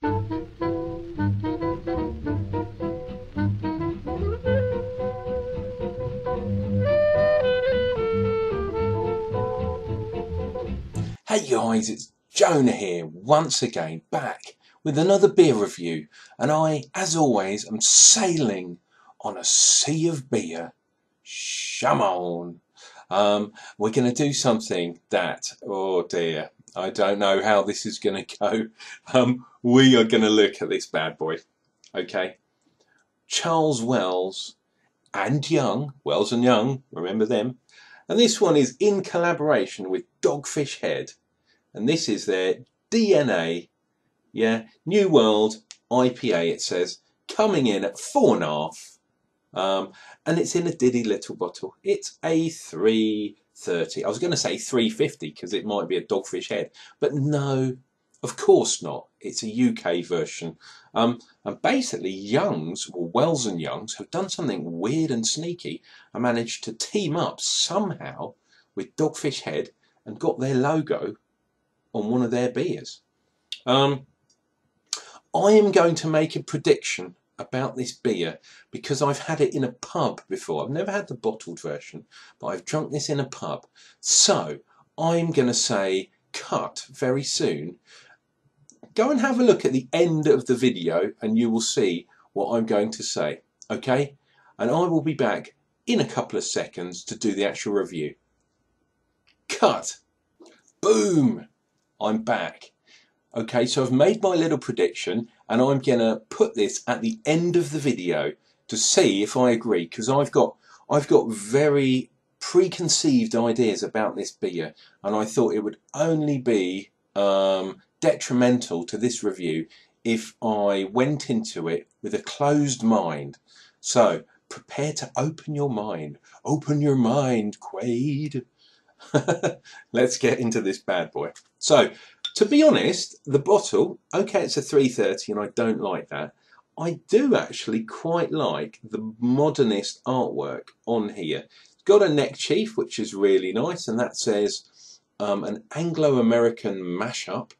Hey guys, it's Jonah here once again, back with another beer review, and I, as always, am sailing on a sea of beer. Come on. We're going to do something that, oh dear, I don't know how this is going to go. We are going to look at this bad boy, okay? Charles Wells and Young, Wells and Young, remember them? And this one is in collaboration with Dogfish Head. And this is their DNA, New World IPA, it says, coming in at 4.5. And it's in a diddy little bottle. It's a 330. I was going to say 350 because it might be a Dogfish Head. But no, of course not. It's a UK version. And basically Youngs, or Wells and Youngs, have done something weird and sneaky and managed to team up somehow with Dogfish Head and got their logo on one of their beers. I am going to make a prediction about this beer because I've had it in a pub before. I've never had the bottled version, but I've drunk this in a pub. So I'm going to say cut very soon. Go and have a look at the end of the video and you will see what I'm going to say, okay? And I will be back in a couple of seconds to do the actual review. Cut. Boom. I'm back. Okay, so I've made my little prediction and I'm going to put this at the end of the video to see if I agree, because I've got very preconceived ideas about this beer, and I thought it would only be detrimental to this review if I went into it with a closed mind. So prepare to open your mind. Open your mind, Quaid. Let's get into this bad boy. So, to be honest, the bottle, okay, it's a 330 and I don't like that. I do actually quite like the modernist artwork on here. It's got a neck chief, which is really nice, and that says an Anglo-American mashup,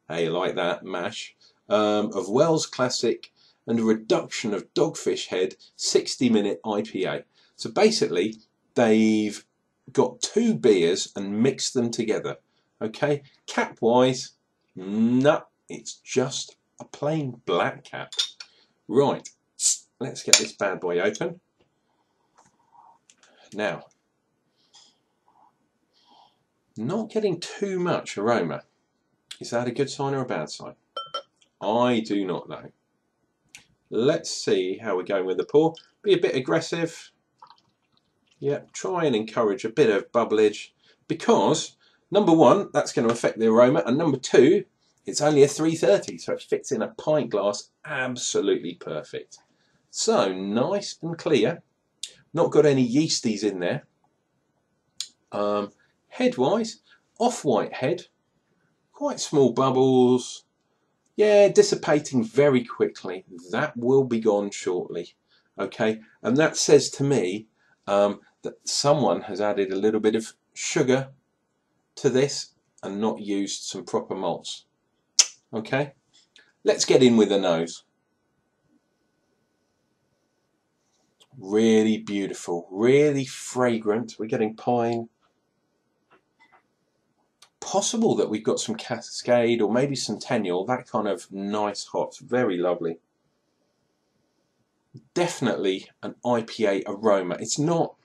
hey, like that, mash, of Wells Classic and a reduction of Dogfish Head 60-minute IPA. So basically, they've got two beers and mixed them together. Okay, cap wise, no, it's just a plain black cap. Right, let's get this bad boy open. Now, not getting too much aroma. Is that a good sign or a bad sign? I do not know. Let's see how we're going with the pour. Be a bit aggressive. Yep, try and encourage a bit of bubblage, because number one, that's going to affect the aroma, and number two, it's only a 330, so it fits in a pint glass absolutely perfect. So nice and clear, not got any yeasties in there. Head wise, off-white head, quite small bubbles, yeah, dissipating very quickly. That will be gone shortly. Okay, and that says to me that someone has added a little bit of sugar to this and not used some proper malts. Okay, let's get in with the nose. Really beautiful, really fragrant. We're getting pine. Possible that we've got some Cascade or maybe some Tenniel, that kind of nice hops, very lovely. Definitely an IPA aroma. It's not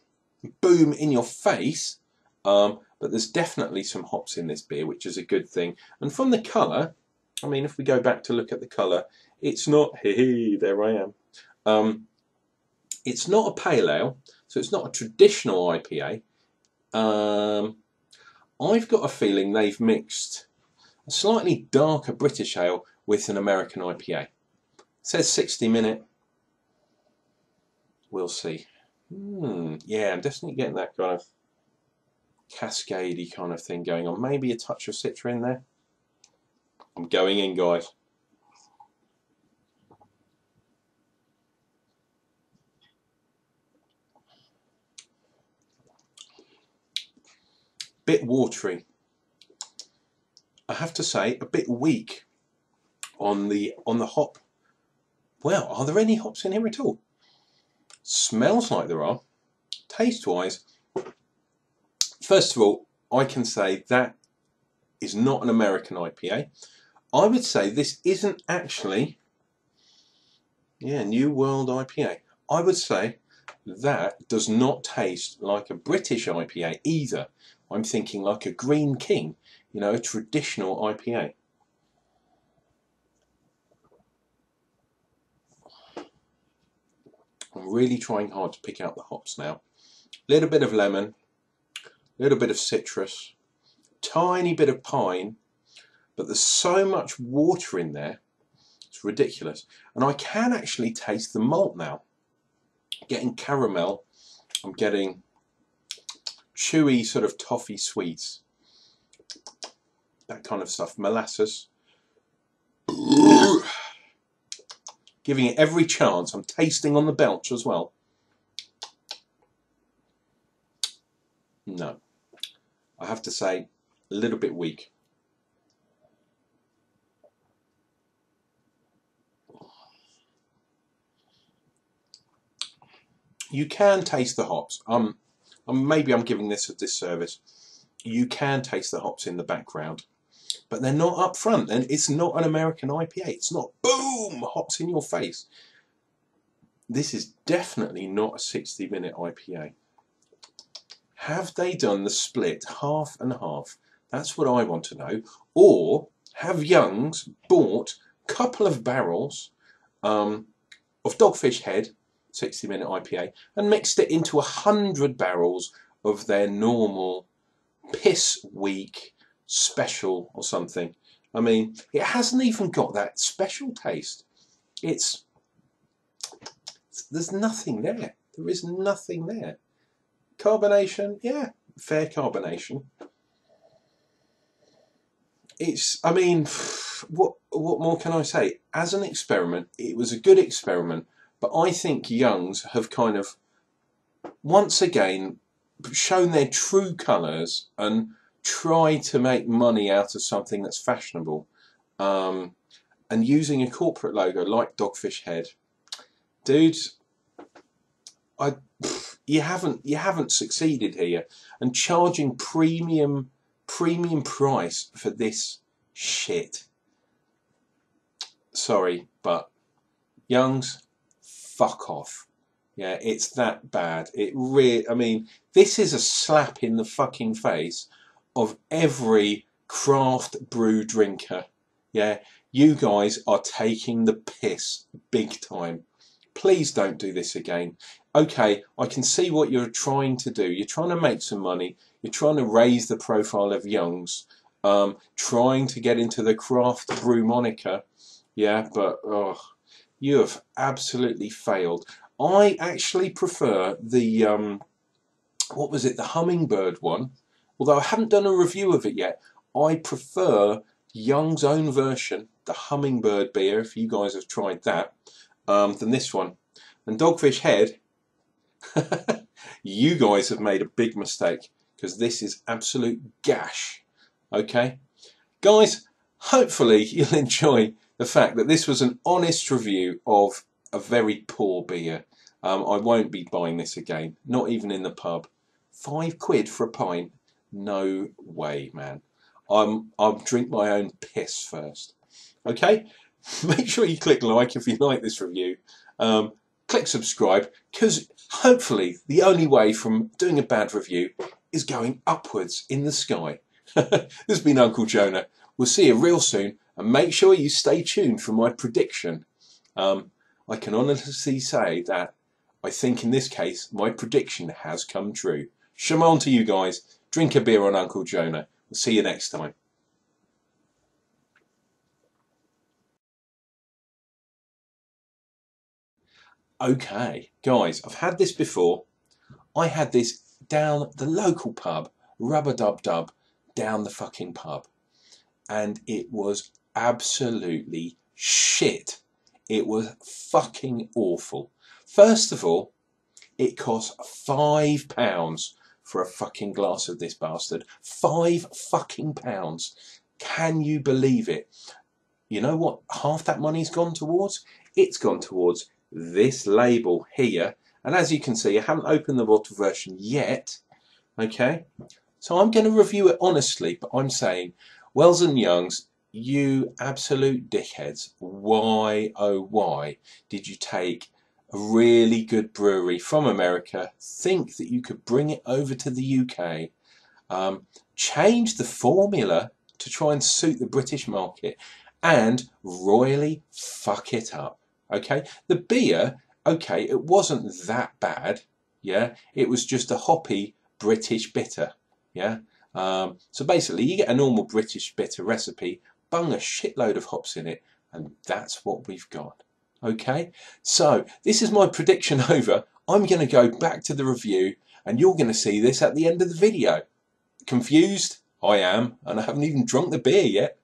boom in your face, but there's definitely some hops in this beer, which is a good thing. And from the colour, I mean, if we go back to look at the colour, it's not, hey, there I am. It's not a pale ale, so it's not a traditional IPA. I've got a feeling they've mixed a slightly darker British ale with an American IPA. It says 60-minute. We'll see. Yeah, I'm definitely getting that kind of cascadey kind of thing going on. Maybe a touch of Citra in there. I'm going in, guys. Bit watery. I have to say, a bit weak on the hop. Well, are there any hops in here at all? Smells like there are. Taste-wise, first of all, I can say that is not an American IPA. I would say this isn't actually, New World IPA. I would say that does not taste like a British IPA either. I'm thinking like a Green King, you know, a traditional IPA. I'm really trying hard to pick out the hops now. Little bit of lemon, little bit of citrus, tiny bit of pine, but there's so much water in there, it's ridiculous. And I can actually taste the malt now. Getting caramel, I'm getting chewy sort of toffee sweets, that kind of stuff, molasses. Giving it every chance. I'm tasting on the belch as well. No, I have to say, a little bit weak. You can taste the hops. Maybe I'm giving this a disservice. You can taste the hops in the background, but they're not up front, and it's not an American IPA. It's not boom, hops in your face. This is definitely not a 60-minute IPA. Have they done the split half and half? That's what I want to know. Or have Young's bought a couple of barrels of Dogfish Head 60-minute IPA and mixed it into 100 barrels of their normal piss weak special or something. I mean, it hasn't even got that special taste. There's nothing there. There is nothing there. Carbonation, yeah, fair carbonation. I mean, what more can I say? As an experiment, it was a good experiment, but I think Young's have kind of, once again, shown their true colours and tried to make money out of something that's fashionable, and using a corporate logo like Dogfish Head. Dude, you haven't succeeded here, and charging premium price for this shit. Sorry, but Young's, fuck off. Yeah, it's that bad. I mean, this is a slap in the fucking face of every craft brew drinker. Yeah, you guys are taking the piss big time. Please don't do this again. Okay, I can see what you're trying to do. You're trying to make some money. You're trying to raise the profile of Young's. Trying to get into the craft brew moniker. Yeah, but you have absolutely failed. I actually prefer the, what was it, the Hummingbird one. Although I haven't done a review of it yet. I prefer Young's own version, the Hummingbird beer, if you guys have tried that, than this one. And Dogfish Head, you guys have made a big mistake, because this is absolute gash. Okay? Guys, hopefully you'll enjoy the fact that this was an honest review of a very poor beer. I won't be buying this again, not even in the pub. £5 for a pint? No way, man. I'll drink my own piss first. Okay? Make sure you click like if you like this review. Click subscribe, because hopefully the only way from doing a bad review is going upwards in the sky. This has been Uncle Jonah. We'll see you real soon, and make sure you stay tuned for my prediction. I can honestly say that I think in this case my prediction has come true. Shalom to you guys. Drink a beer on Uncle Jonah. We'll see you next time. Okay, guys, I've had this before. I had this down the local pub, rub-a-dub-dub, down the fucking pub. And it was absolutely shit. It was fucking awful. First of all, it cost £5 for a fucking glass of this bastard. £5 fucking pounds. Can you believe it? you know what half that money's gone towards? It's gone towards this label here. And as you can see, I haven't opened the bottle version yet. Okay, so I'm going to review it honestly, but I'm saying, Wells and Youngs, you absolute dickheads. Why, oh why, did you take a really good brewery from America, think that you could bring it over to the UK, change the formula to try and suit the British market, and royally fuck it up? Okay, the beer, okay, it wasn't that bad. Yeah, it was just a hoppy British bitter. Yeah, so basically you get a normal British bitter recipe, bung a shitload of hops in it, and that's what we've got. Okay, so this is my prediction over. I'm going to go back to the review and you're going to see this at the end of the video. Confused? I am, and I haven't even drunk the beer yet.